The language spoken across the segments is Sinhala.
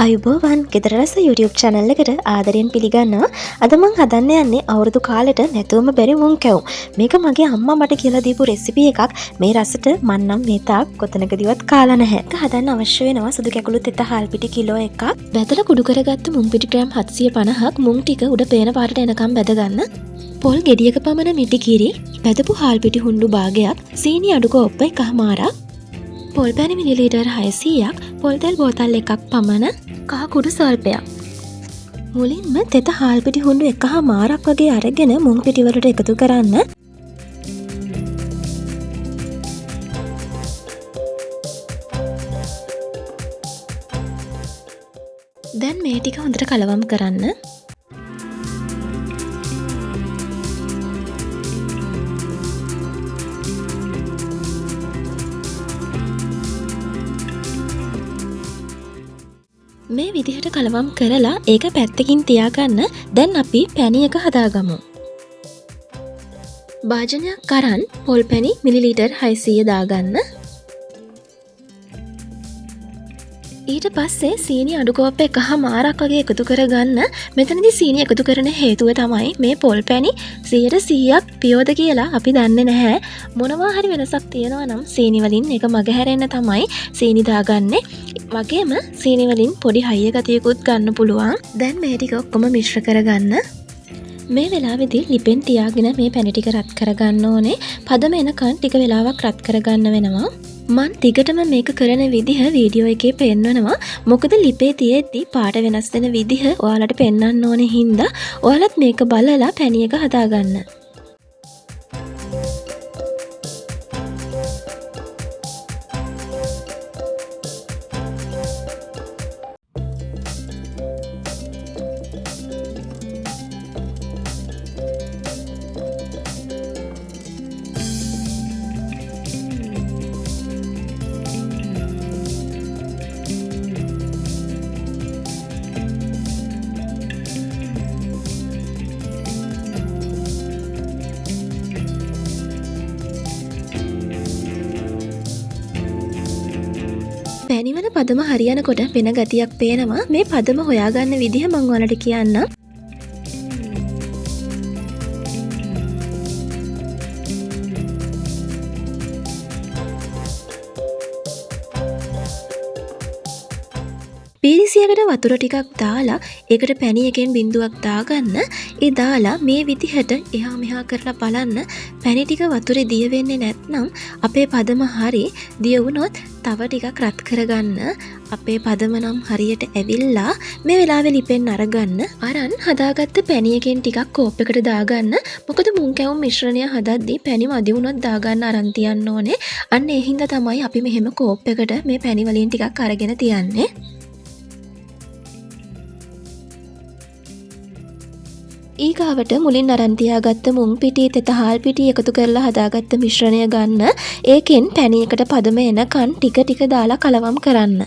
අයුබෝවන් ගෙදර රස YouTube channel එකට ආදරයෙන් පිළිගන්නවා. අද මම හදන්න යන්නේ අවුරුදු කාලෙට නැතුවම බැරි මුං කැවුම්. මේක මගේ අම්මා මට කියලා දීපු රෙසිපි එකක්. මේ රසට මම නම් මේ තාක් කොතනකදීවත් කාලා නැහැ. ඒක හදන්න අවශ්‍ය වෙනවා සුදු කැකුළු තෙත හාල් පිටි කිලෝ එකක්. බැදලා කුඩු කරගත්ත මුං පිටි ග්‍රෑම් 750ක් මුං ටික උඩ පේන පාටට එනකම් බැද ගන්න. පොල් ගෙඩියක පමණ මිටි කිරි, බැදපු හාල් පිටි හුණ්ඩු භාගයක්, සීනි අඩු කෝප්ප එකමාරක්, පොල් පැණි මිලිලීටර් 600ක්, පොල් තෙල් බෝතල් එකක් පමණ, කහ කුඩු සල්පයක්. මුලින්ම තෙත හාල් පිටි හුණ්ඩු එකමාරක් වගේ අරගෙන මුං පිටි වලට එකතු කරන්න. දැන් මේ ටික හොඳට කලවම් කරන්න. මේ විදිහට කලවම් කරලා ඒක පැත්තකින් තියාගන්න. දැන් අපි පැණි එක හදාගමු. භාජනයක් අරන් පොල් පැණි මිලිලීටර් 600 දාගන්න. ඊට පස්සේ සීනි අඩු කෝප්ප එකමාරක් වගේ එකතු කරගන්න. මෙතනදී සීනි එකතු කරන හේතුව තමයි මේ පොල් පැණි 100%ක් පියෝද කියලා අපි දන්නේ නැහැ. මොනවා හරි වෙනසක් තියෙනවා නම් සීනි වලින් ඒක මගහැරෙන්න තමයි සීනි දාගන්නේ. වගේම සීනි වලින් පොඩි හයිය ගතියකුත් ගන්න පුළුවන්. දැන් මේ ටික ඔක්කොම මිශ්‍ර කරගන්න. මේ වෙලාවේදී ලිපෙන් තියාගෙන මේ පැණි ටික රත් කරගන්න ඕනේ. පදම එනකන් ටික වෙලාවක් රත් කරගන්න වෙනවා. මන් දිගටම මේක කරන විදිහ වීඩියෝ එකේ පෙන්වනවා. මොකද ලිපේ තියෙද්දි පාට වෙනස් වෙන විදිහ ඔයාලට පෙන්වන්න ඕනේ හින්දා ඔයාලත් මේක බලලා පැණි එක හදාගන්න. පැණිවල පදම හරියනකොට වෙන ගතියක් පේනවා. මේ පදම හොයාගන්න විදිහ මම ඔයාලට කියන්නම්. පීරිසියකට වතුර ටිකක් දාලා ඒකට පැණි එකෙන් බිඳුවක් දාගන්න. ඒ දාලා මේ විදිහට එහා මෙහා කරලා බලන්න. පැණි ටික වතුරේ දිය වෙන්නේ නැත්නම් අපේ පදම හරි. දිය වුණොත් තව ටිකක් රත් කරගන්න. අපේ පදම නම් හරියට ඇවිල්ලා මේ වෙලාවේ ලිපෙන් අරගන්න. අරන් හදාගත්ත පැණි එකෙන් ටිකක් කෝප් එකට දාගන්න. මොකද මුං කැවුම් මිශ්‍රණය හදද්දී පැණි මදි වුණොත් දාගන්න අරන් තියන්න ඕනේ. අන්න ඒ හින්දා තමයි අපි මෙහෙම කෝප් එකට මේ පැණි වලින් ටිකක් අරගෙන තියන්නේ. ඊගාවට මුලින් අරන් තියාගත්ත මුං පිටි තෙත හාල් පිටි එකතු කරලා හදාගත්ත මිශ්‍රණය ගන්න. ඒකෙන් පැණි එකට පදම එනකන් ටික ටික දාලා කලවම් කරන්න.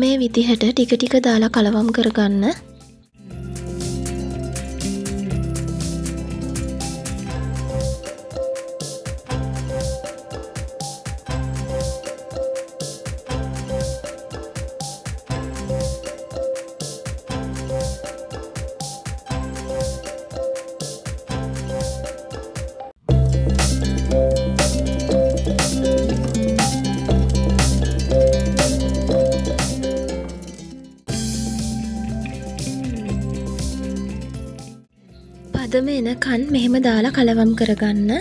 මේ විදිහට ටික ටික දාලා කලවම් කරගන්න. පදම එනකන් මෙහෙම දාලා කලවම් කරගන්න.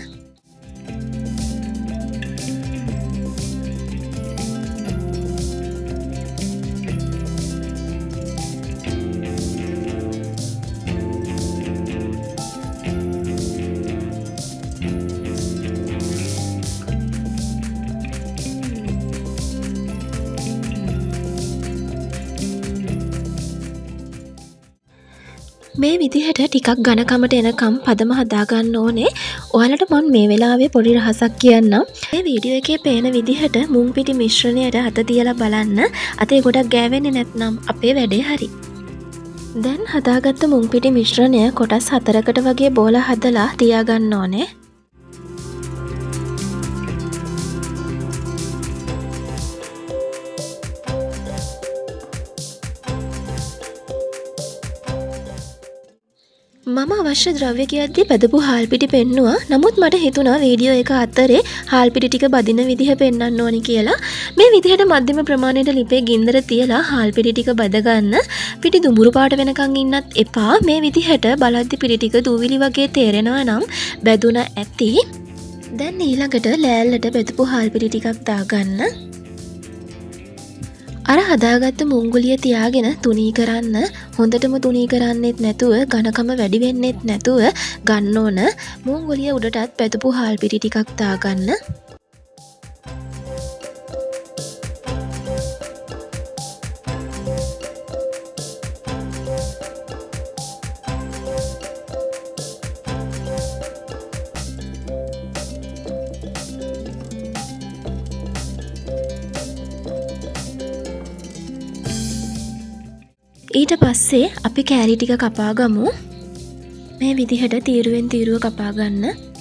මේ විදිහට ටිකක් ඝනකමට එනකම් පදම හදාගන්න ඕනේ. ඔයාලට මම මේ වෙලාවේ පොඩි රහසක් කියන්නම්. මේ වීඩියෝ එකේ පේන විදිහට මුං පිටි මිශ්‍රණයට අත තියලා බලන්න. අතේ ගොඩක් ගෑවෙන්නේ නැත්නම් අපේ වැඩේ හරි. දැන් හදාගත්ත මුං පිටි මිශ්‍රණය කොටස් 4කට වගේ බෝලා හදලා තියාගන්න ඕනේ. මම අවශ්‍ය ද්‍රව්‍ය කියද්දි බදපු හාල් පිටි පෙන්නුවා. නමුත් මට හිතුණා වීඩියෝ එක අතරේ හාල් පිටි ටික බදින විදිහ පෙන්වන්න ඕනි කියලා. මේ විදිහට මධ්‍යම ප්‍රමාණයට ලිපේ ගින්දර තියලා හාල් පිටි ටික බද ගන්න. පිටි දුඹුරු පාට වෙනකන් ඉන්නත් එපා. මේ විදිහට බලද්දි පිටි ටික දූවිලි වගේ තේරෙනවා නම් බැදුණා ඇති. දැන් ඊළඟට ලෑල්ලට බෙදපු හාල් පිටි ටිකක් දාගන්න. අර හදාගත්ත මුංගුලිය තියාගෙන තුනී කරන්න. හොඳටම තුනී කරන්නෙත් නැතුව ඝනකම වැඩි වෙන්නෙත් නැතුව ගන්න ඕන. මුංගුලිය උඩටත් බෙදපු හාල් පිටි ටිකක් දාගන්න. ඊට පස්සේ අපි කෑලි ටික කපා ගමු. මේ විදිහට තීරුවෙන් තීරුව කපා ගන්න.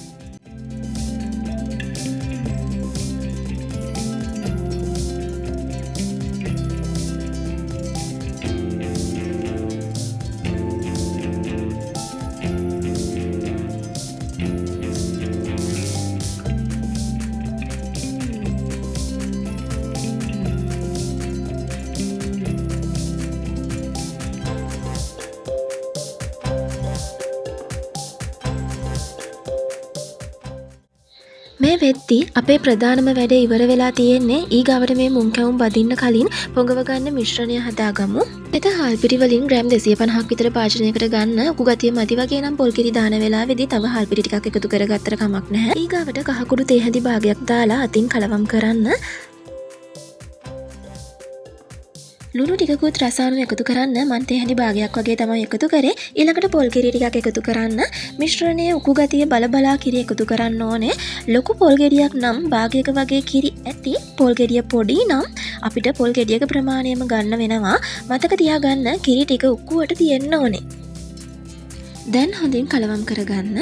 මේ වෙද්දි අපේ ප්‍රධානම වැඩේ ඉවර වෙලා තියෙන්නේ. ඊගාවට මේ මුං කැවුම් බදින්න කලින් පොඟව ගන්න මිශ්‍රණය හදාගමු. එත හාල් පිටි වලින් ග්‍රෑම් 250ක් විතර පාචනයකට ගන්න. උකු ගතිය මදි වගේ නම් පොල් කිරි දාන වෙලාවේදී තව හාල් පිටි ටිකක් එකතු කරගත්තට කමක් නැහැ. ඊගාවට කහ කුඩු තේ හැඳි භාගයක් දාලා අතින් කලවම් කරන්න. ලුණු ටිකකුත් රසායන එකතු කරන්න. මන් තේ හැඳි භාගයක් වගේ තමයි එකතු කරේ. ඊළඟට පොල් කිරි ටිකක් එකතු කරන්න. මිශ්‍රණයේ උකු ගතිය බලබලා කිරි එකතු කරන්න ඕනේ. ලොකු පොල් ගෙඩියක් නම් භාගයක වගේ කිරි ඇති. පොල් ගෙඩිය පොඩි නම් අපිට පොල් ගෙඩියක ප්‍රමාණයම ගන්න වෙනවා. මතක තියාගන්න කිරි ටික උක්කුවට තියෙන්න ඕනේ. දැන් හොඳින් කලවම් කරගන්න.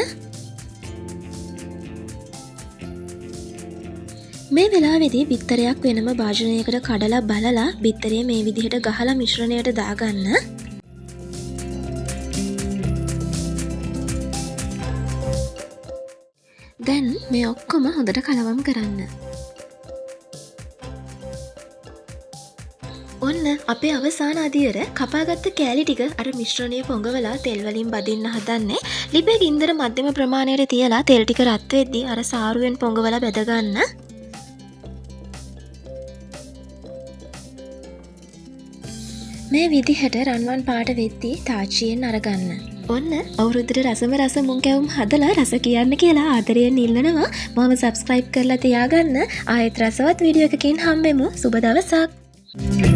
මේ වෙලාවේදී බිත්තරයක් වෙනම භාජනයකට කඩලා බලලා බිත්තරේ මේ විදිහට ගහලා මිශ්‍රණයට දාගන්න. දැන් මේ ඔක්කොම හොඳට කලවම් කරන්න. ඔන්න අපේ අවසාන අදියර කපාගත්ත කෑලි ටික අර මිශ්‍රණයේ පොඟවලා තෙල් වලින් බදින්න හදන්නේ. ලිපේ ගින්දර මධ්‍යම ප්‍රමාණයට තියලා තෙල් ටික රත් වෙද්දී අර සාරුවෙන් පොඟවලා බෙද ගන්න. මේ විදිහට රන්වන් පාට වෙද්දී තාච්චියෙන් අරගන්න. ඔන්න අවුරුද්දට රසම රස මුං කැවුම් හදලා රස කියන්න කියලා ආදරයෙන් ඉල්ලනවා. මම සබ්ස්ක්‍රයිබ් කරලා තියාගන්න. ආයෙත් රසවත් වීඩියෝ එකකින් හම්බෙමු. සුබ දවසක්.